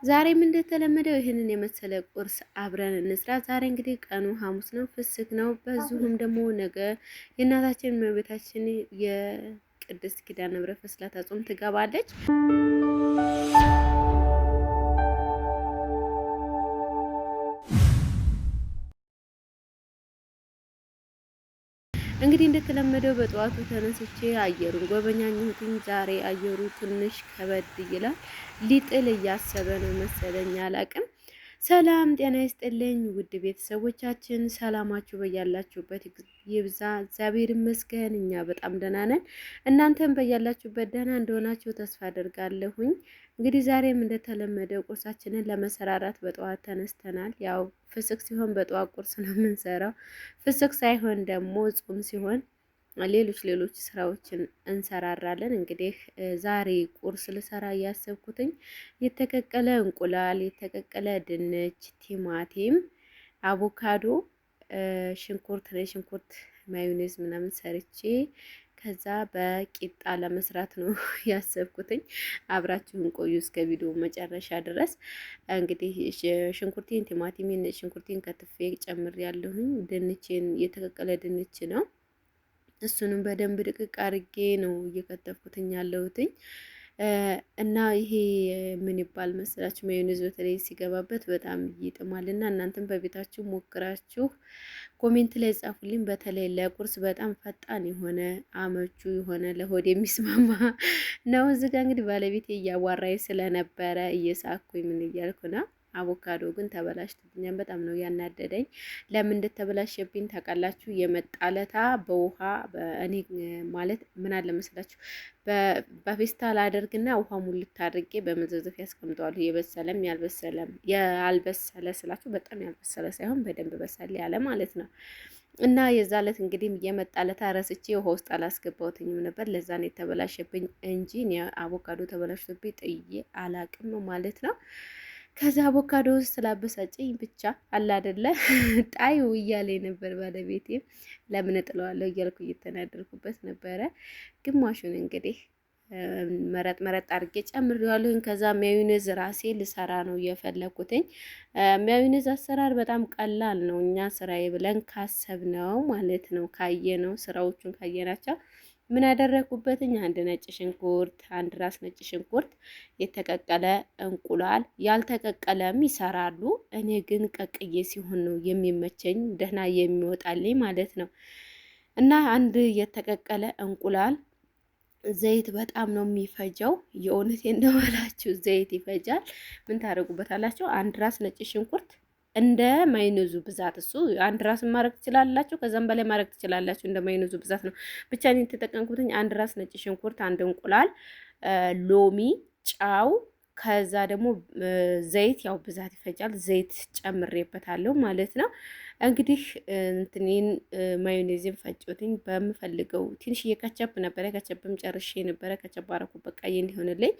ዛሬም እንደተለመደው ይህንን የመሰለ ቁርስ አብረን እንስራ። ዛሬ እንግዲህ ቀኑ ሐሙስ ነው፣ ፍስክ ነው። በዚሁም ደግሞ ነገ የእናታችን እመቤታችን የቅድስት ኪዳነ ምሕረት ፍስለታ ጾም ትገባለች። እንግዲህ እንደተለመደው በጠዋቱ ተነስቼ አየሩን ጎበኛኘሁትኝ። ዛሬ አየሩ ትንሽ ከበድ ይላል። ሊጥል እያሰበ ነው መሰለኝ፣ አላቅም። ሰላም ጤና ይስጥልኝ ውድ ቤተሰቦቻችን፣ ሰላማችሁ በያላችሁበት ይብዛ። እግዚአብሔር ይመስገን እኛ በጣም ደህና ነን። እናንተም በያላችሁበት ደህና እንደሆናችሁ ተስፋ አደርጋለሁኝ። እንግዲህ ዛሬም እንደተለመደው ቁርሳችንን ለመሰራራት በጠዋት ተነስተናል። ያው ፍስክ ሲሆን በጠዋት ቁርስ ነው የምንሰራው። ፍስክ ሳይሆን ደግሞ ጾም ሲሆን ሌሎች ስራዎችን እንሰራራለን። እንግዲህ ዛሬ ቁርስ ልሰራ እያሰብኩትኝ የተቀቀለ እንቁላል፣ የተቀቀለ ድንች፣ ቲማቲም፣ አቮካዶ፣ ሽንኩርት ማዮኔዝ ምናምን ሰርቼ ከዛ በቂጣ ለመስራት ነው ያሰብኩትኝ። አብራችሁን ቆዩ እስከ ቪዲዮ መጨረሻ ድረስ። እንግዲህ ሽንኩርቴን፣ ቲማቲሜን፣ ሽንኩርቴን ከትፌ ጨምር ያለሁኝ። ድንቼን የተቀቀለ ድንች ነው። እሱንም በደንብ ድቅቅ አርጌ ነው እየከተፍኩትኝ ያለሁትኝ። እና ይሄ ምን ይባል መስላችሁ? ማዮኔዝ በተለይ ሲገባበት በጣም ይጥማል። እና እናንተም በቤታችሁ ሞክራችሁ ኮሜንት ላይ ጻፉልኝ። በተለይ ለቁርስ በጣም ፈጣን የሆነ አመቹ የሆነ ለሆድ የሚስማማ ነው። እዚህ ጋር እንግዲህ ባለቤቴ እያዋራኝ ስለነበረ እየሳኩኝ ምን እያልኩ ነው። አቮካዶ ግን ተበላሽቶብኛል። በጣም ነው ያናደደኝ። ለምን እንደተበላሸብኝ ታውቃላችሁ? የመጣለታ በውሃ እኔ ማለት ምን አለ መስላችሁ በፌስታል አደርግና ውሃ ሙልት አድርጌ በመዘፍዘፍ ያስቀምጠዋለሁ። የበሰለም ያልበሰለ ስላችሁ በጣም ያልበሰለ ሳይሆን በደንብ በሰል ያለ ማለት ነው። እና የዛለት እንግዲህ የመጣለታ ረስቼ ውሃ ውስጥ አላስገባሁትኝም ነበር። ለዛ ነው የተበላሸብኝ እንጂ አቮካዶ ተበላሽቶብኝ ጥዬ አላቅም ማለት ነው። ከዛ አቮካዶ ውስጥ ስላበሳጨኝ ብቻ አለ አይደለ ጣዩ እያለኝ ነበር ባለቤቴ። ለምን እጥለዋለሁ እያልኩ እየተናደርኩበት ነበረ። ግማሹን እንግዲህ መረጥ አድርጌ ጨምሬዋለሁኝ። ከዛ ማዮኔዝ ራሴ ልሰራ ነው የፈለኩትኝ። ማዮኔዝ አሰራር በጣም ቀላል ነው። እኛ ስራዬ ብለን ካሰብነው ማለት ነው፣ ካየነው ስራዎቹን ካየናቸው ምን ያደረኩበትኝ አንድ ነጭ ሽንኩርት፣ አንድ ራስ ነጭ ሽንኩርት፣ የተቀቀለ እንቁላል፣ ያልተቀቀለም ይሰራሉ። እኔ ግን ቀቅዬ ሲሆን ነው የሚመቸኝ፣ ደህና የሚወጣልኝ ማለት ነው። እና አንድ የተቀቀለ እንቁላል ዘይት በጣም ነው የሚፈጀው። የእውነቴን ነው የምላችሁ፣ ዘይት ይፈጃል። ምን ታደርጉበታላችሁ? አንድ ራስ ነጭ ሽንኩርት እንደ ማይነዙ ብዛት፣ እሱ አንድ ራስ ማድረግ ትችላላችሁ፣ ከዛም በላይ ማድረግ ትችላላችሁ። እንደ ማይነዙ ብዛት ነው። ብቻ እኔ የተጠቀምኩትኝ አንድ ራስ ነጭ ሽንኩርት፣ አንድ እንቁላል፣ ሎሚ፣ ጫው፣ ከዛ ደግሞ ዘይት፣ ያው ብዛት ይፈጃል፣ ዘይት ጨምሬበታለሁ ማለት ነው። እንግዲህ እንትኔን ማዮኔዝን ፈጭሁትኝ በምፈልገው ትንሽዬ ከቸፕ ነበረ፣ ከቸፕም ጨርሼ ነበረ። ከቸፕ አደረኩበት ቀይ እንዲሆንልኝ።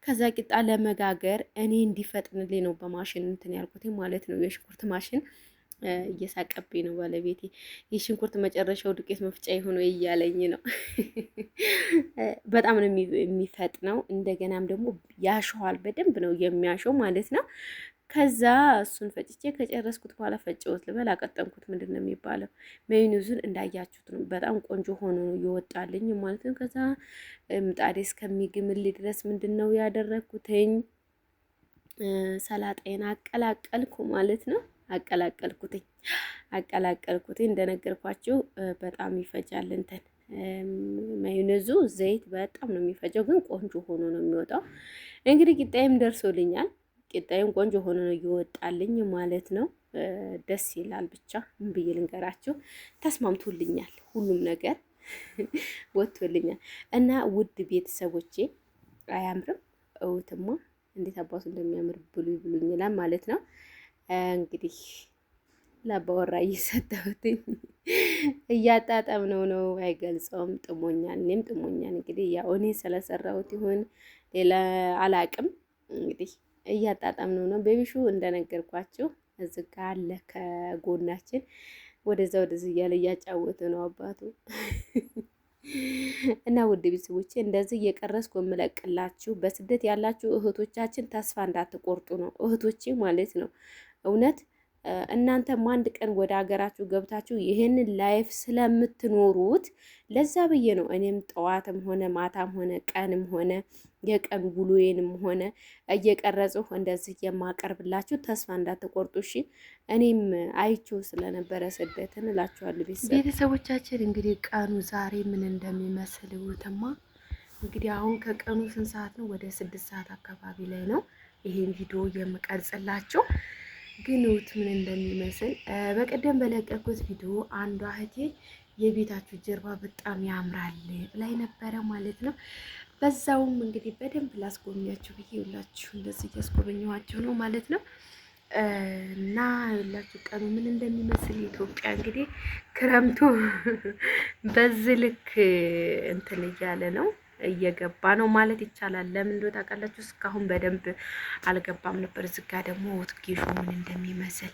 ከዛ ቂጣ ለመጋገር እኔ እንዲፈጥንልኝ ነው በማሽን እንትን ያልኩትኝ ማለት ነው። የሽንኩርት ማሽን እየሳቀብኝ ነው ባለቤቴ። የሽንኩርት መጨረሻው ዱቄት መፍጫ የሆነ እያለኝ ነው። በጣም ነው የሚፈጥነው። እንደገናም ደግሞ ያሸዋል፣ በደንብ ነው የሚያሸው ማለት ነው። ከዛ እሱን ፈጭቼ ከጨረስኩት በኋላ ፈጨሁት ልበል አቀጠንኩት፣ ምንድን ነው የሚባለው፣ ማዮኔዙን እንዳያችሁት ነው። በጣም ቆንጆ ሆኖ ነው የወጣልኝ ማለት ነው። ከዛ ምጣዴ እስከሚግምልኝ ድረስ ምንድን ነው ያደረግኩትኝ፣ ሰላጣዬን አቀላቀልኩ ማለት ነው። አቀላቀልኩትኝ እንደነገርኳችሁ በጣም ይፈጃል እንትን ማዮኔዙ፣ ዘይት በጣም ነው የሚፈጀው፣ ግን ቆንጆ ሆኖ ነው የሚወጣው። እንግዲህ ቂጣዬም ደርሶልኛል። ቂጣዬም ቆንጆ ሆኖ ነው እየወጣልኝ ማለት ነው። ደስ ይላል። ብቻ ምን ብዬ ልንገራችሁ፣ ተስማምቶልኛል፣ ሁሉም ነገር ወጥቶልኛል። እና ውድ ቤተሰቦቼ አያምርም? እውትማ እንዴት አባቱ እንደሚያምር ብሉኝ ይላል ማለት ነው። እንግዲህ ለአባወራ እየሰጠሁትኝ እያጣጣምነው ነው፣ አይገልጸውም። ጥሞኛል፣ እኔም ጥሞኛል። እንግዲህ ያው እኔ ስለሰራሁት ይሁን ሌላ አላቅም። እንግዲህ እያጣጣምነው ነው። ቤቢሹ እንደነገርኳችሁ እዚህ ጋ አለ ከጎናችን፣ ወደዛ ወደዚህ እያለ እያጫወተ ነው አባቱ። እና ውድ ቤተሰቦቼ እንደዚህ እየቀረስኩ የምለቅላችሁ በስደት ያላችሁ እህቶቻችን ተስፋ እንዳትቆርጡ ነው። እህቶቼ ማለት ነው እውነት እናንተም አንድ ቀን ወደ ሀገራችሁ ገብታችሁ ይህንን ላይፍ ስለምትኖሩት ለዛ ብዬ ነው እኔም ጠዋትም ሆነ ማታም ሆነ ቀንም ሆነ የቀን ውሎዬንም ሆነ እየቀረጽሁ እንደዚህ የማቀርብላችሁ ተስፋ እንዳትቆርጡ እሺ። እኔም አይቼው ስለነበረ ስደትን እላችኋለሁ። ቤተሰቦቻችን እንግዲህ ቀኑ ዛሬ ምን እንደሚመስል ውትማ እንግዲህ አሁን ከቀኑ ስንት ሰዓት ነው? ወደ 6 ሰዓት አካባቢ ላይ ነው ይሄን ቪዲዮ የምቀርጽላችሁ። ግን ውት ምን እንደሚመስል በቀደም በለቀኩት ቪዲዮ አንዷ እህቴ የቤታችሁ ጀርባ በጣም ያምራል ላይ ነበረ ማለት ነው። በዛውም እንግዲህ በደንብ ላስጎብኛችሁ ብዬ ሁላችሁ እንደዚህ እያስጎበኘኋችሁ ነው ማለት ነው። እና ሁላችሁ ቀኑ ምን እንደሚመስል ኢትዮጵያ እንግዲህ ክረምቱ በዚህ ልክ እንትን እያለ ነው እየገባ ነው ማለት ይቻላል። ለምን እንደው ታውቃላችሁ እስካሁን በደንብ አልገባም ነበር። እዚህ ጋ ደግሞ ጌሾ ምን እንደሚመስል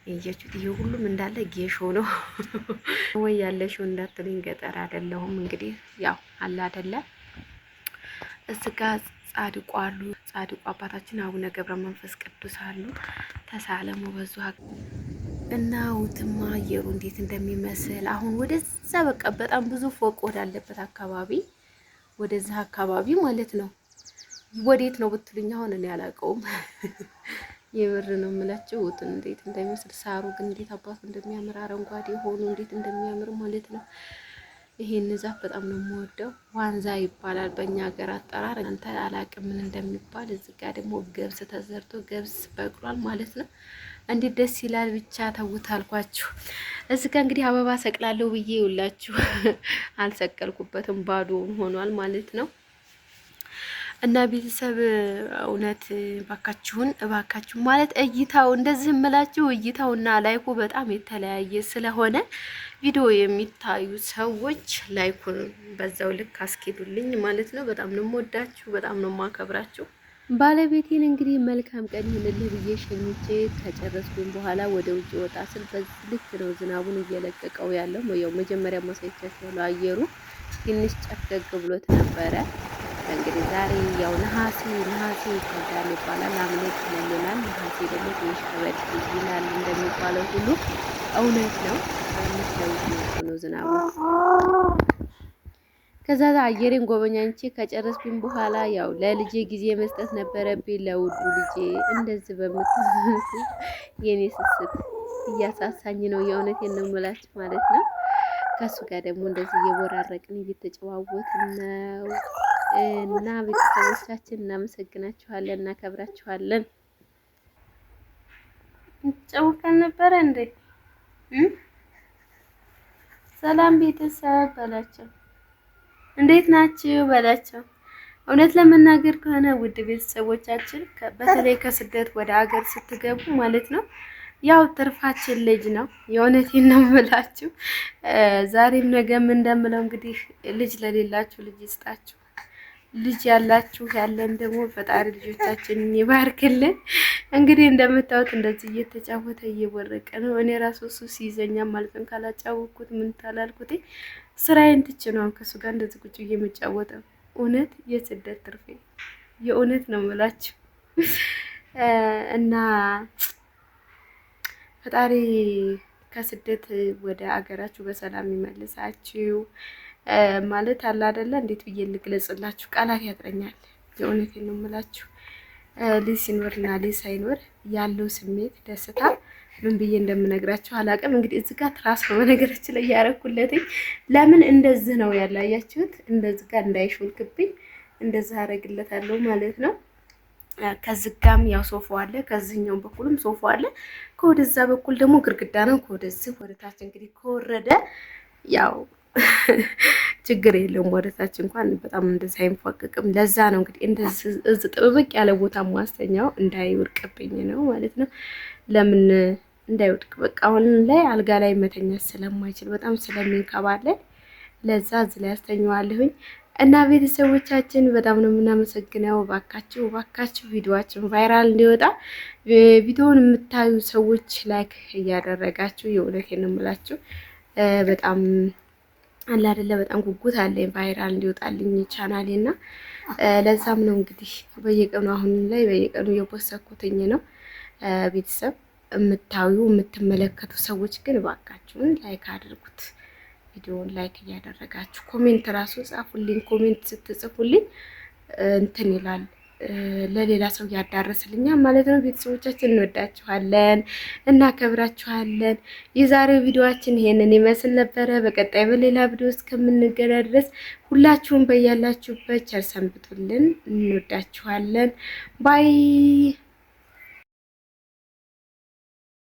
እያችሁት ይሄ ሁሉም እንዳለ ጌሾ ነው ወይ ያለሽው እንዳትሉኝ፣ ገጠር አይደለሁም እንግዲህ ያው አለ አይደለ። እዚህ ጋ ጻድቁ አሉ፣ ጻድቁ አባታችን አቡነ ገብረ መንፈስ ቅዱስ አሉ። ተሳለሙ በዙ እና ውትማ አየሩ እንዴት እንደሚመስል አሁን ወደዛ በቃ በጣም ብዙ ፎቅ ወዳለበት አካባቢ ወደዛ አካባቢ ማለት ነው። ወዴት ነው ብትሉኝ አሁን እኔ አላውቀውም። የብር ነው የምላችሁ። ውትን እንዴት እንደሚመስል ሳሩ ግን እንዴት አባቱ እንደሚያምር አረንጓዴ ሆኖ እንዴት እንደሚያምር ማለት ነው። ይሄን ዛፍ በጣም ነው የምወደው። ዋንዛ ይባላል በእኛ ሀገር አጠራር። አንተ አላውቅም ምን እንደሚባል። እዚህ ጋር ደግሞ ገብስ ተዘርቶ ገብስ በቅሏል ማለት ነው። እንዴት ደስ ይላል። ብቻ ተውት አልኳችሁ። እዚህ ጋር እንግዲህ አበባ ሰቅላለሁ ብዬ ይውላችሁ አልሰቀልኩበትም፣ ባዶ ሆኗል ማለት ነው። እና ቤተሰብ እውነት እባካችሁን ማለት እይታው እንደዚህ እምላችሁ እይታውና ላይኩ በጣም የተለያየ ስለሆነ ቪዲዮ የሚታዩ ሰዎች ላይኩን በዛው ልክ አስኬዱልኝ ማለት ነው። በጣም ነው የምወዳችሁ፣ በጣም ነው የማከብራችሁ። ባለቤቴን እንግዲህ መልካም ቀን ይሁንልህ ብዬ ሸኝቼ ከጨረስኩኝ በኋላ ወደ ውጭ ወጣ ስል በዚህ ልክ ነው ዝናቡን እየለቀቀው ያለው። ያው መጀመሪያ ማሳይቻችሁ አየሩ ትንሽ ጨፍገግ ብሎት ነበረ። እንግዲህ ዛሬ ያው ነሐሴ ይከብዳል ይባላል፣ ሐምሌ ይለናል። ነሐሴ ደግሞ ትንሽ ከበድ ይላል እንደሚባለው ሁሉ እውነት ነው። የምታዩት ነው ዝናቡ። ከዛ አየሬን ጎበኛንቼ ከጨረስኩኝ በኋላ ያው ለልጄ ጊዜ መስጠት ነበረብኝ፣ ለውዱ ልጄ። እንደዚህ በምትሆኑ የኔ ስስት እያሳሳኝ ነው፣ የእውነቴን ነው የምላችሁ ማለት ነው። ከሱ ጋር ደግሞ እንደዚህ እየቦራረቅን እየተጨዋወትን ነው። እና ቤተሰቦቻችን እናመሰግናችኋለን፣ እናከብራችኋለን። ጨውከን ነበረ እንዴ? ሰላም ቤተሰብ በላቸው፣ እንዴት ናችሁ በላቸው። እውነት ለመናገር ከሆነ ውድ ቤተሰቦቻችን በተለይ ከስደት ወደ ሀገር ስትገቡ ማለት ነው ያው ትርፋችን ልጅ ነው። የእውነቴን ነው የምላችሁ። ዛሬም ነገም እንደምለው እንግዲህ ልጅ ለሌላችሁ ልጅ ይስጣችሁ። ልጅ ያላችሁ ያለን ደግሞ ፈጣሪ ልጆቻችንን ይባርክልን። እንግዲህ እንደምታዩት እንደዚህ እየተጫወተ እየቦረቀ ነው። እኔ ራሱ እሱ ሲይዘኛል ማለት ነው። ካላጫወኩት ምን ታላልኩት ስራዬን ትቼ ነው ከሱ ጋር እንደዚህ ቁጭ እየመጫወተው። እውነት የስደት ትርፌ የእውነት ነው የምላችሁ። እና ፈጣሪ ከስደት ወደ አገራችሁ በሰላም ይመልሳችሁ። ማለት አለ አይደለ? እንዴት ብዬ ልግለጽላችሁ? ቃላት ያጥረኛል። የእውነቴን ነው የምላችሁ። ልጅ ሲኖርና ልጅ ሳይኖር ያለው ስሜት ደስታ ምን ብዬ እንደምነግራችሁ አላውቅም። እንግዲህ እዚህ ጋር ትራስ ነው በነገራችን ላይ ያረኩለትኝ። ለምን እንደዚህ ነው ያላያችሁት? እንደዚህ ጋር እንዳይሾልክብኝ እንደዚህ አደርግለታለሁ ማለት ነው። ከዚህ ጋርም ያው ሶፋ አለ፣ ከዚህኛው በኩልም ሶፋ አለ። ከወደዛ በኩል ደግሞ ግርግዳ ነው። ከወደዚህ ወደታች እንግዲህ ከወረደ ያው ችግር የለውም። ወደታች እንኳን በጣም እንደዚህ አይንፏቀቅም። ለዛ ነው እንግዲህ እንደዚህ እዚህ ጥብቅ ያለ ቦታ ማስተኛው እንዳይወድቅብኝ ነው ማለት ነው። ለምን እንዳይወድቅ በቃ አሁን ላይ አልጋ ላይ መተኛት ስለማይችል በጣም ስለሚንከባለል ለዛ እዚህ ላይ አስተኛዋለሁኝ። እና ቤተሰቦቻችን በጣም ነው የምናመሰግነው። ባካችሁ ቪዲዮአችን ቫይራል እንዲወጣ ቪዲዮውን የምታዩ ሰዎች ላይክ እያደረጋችሁ የእውነቴን ነው የምላችሁ በጣም አለ አይደለ በጣም ጉጉት አለኝ ቫይራል እንዲወጣልኝ ቻናሌ እና ለዛም ነው እንግዲህ በየቀኑ አሁን ላይ በየቀኑ እየፖሰኩትኝ ነው። ቤተሰብ የምታዩ የምትመለከቱ ሰዎች ግን እባካችሁን ላይክ አድርጉት። ቪዲዮውን ላይክ እያደረጋችሁ ኮሜንት ራሱ ጻፉልኝ። ኮሜንት ስትጽፉልኝ እንትን ይላል ለሌላ ሰው ያዳረስልኛል ማለት ነው። ቤተሰቦቻችን እንወዳችኋለን፣ እናከብራችኋለን። የዛሬው ቪዲዮአችን ይሄንን ይመስል ነበረ። በቀጣይ በሌላ ቪዲዮ እስከምንገናኝ ድረስ ሁላችሁም በያላችሁበት ቸር ሰንብቱልን። እንወዳችኋለን። ባይ